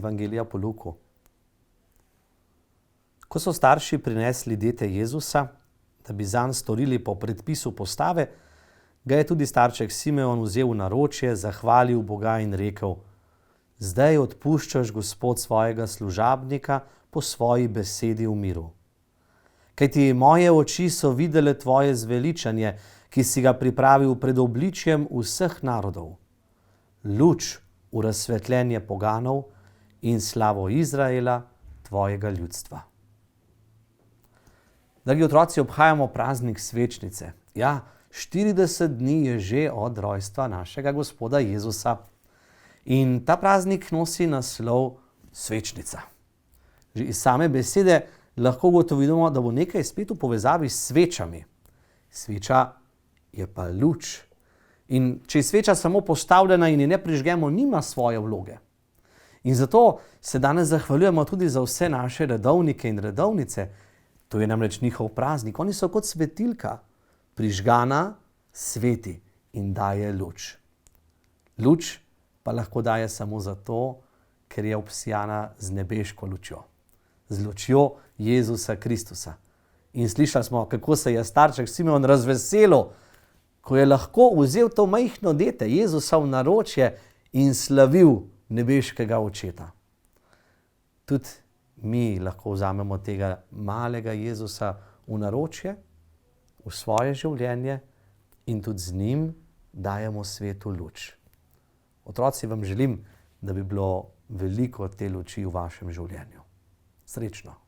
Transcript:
Evangelija po Luku. Ko so starši prinesli dete Jezusa, da bi zanj storili po predpisu postave, ga je tudi starček Simeon vzel v naročje, zahvalil Boga in rekel: Zdaj odpuščaš, Gospod, svojega služabnika po svoji besedi v miru. Kajti moje oči so videle tvoje zveličanje, ki si ga pripravil pred obličjem vseh narodov. Luč v razsvetljenje poganov in slavo Izraela, tvojega ljudstva. Dragi otroci, obhajamo praznik svečnice. Ja, 40 dni je že od rojstva našega Gospoda Jezusa. In ta praznik nosi naslov svečnica. Že iz same besede lahko ugotovimo, da bo nekaj spet v povezavi s svečami. Sveča je pa luč. In če je sveča samo postavljena in je ne prižgemo, nima svoje vloge. In zato se danes zahvaljujemo tudi za vse naše redovnike in redovnice. To je namreč njihov praznik. Oni so kot svetilka. Prižgana sveti in daje luč. Luč pa lahko daje samo zato, ker je obsijana z nebeško lučjo. Z lučjo Jezusa Kristusa. In slišali smo, kako se je starček Simeon razveselil, ko je lahko vzel to majhno dete Jezusa v naročje in slavil nebeškega očeta. Tudi mi lahko vzamemo tega malega Jezusa v naročje, v svoje življenje in tudi z njim dajemo svetu luč. Otroci, vam želim, da bi bilo veliko te luči v vašem življenju. Srečno!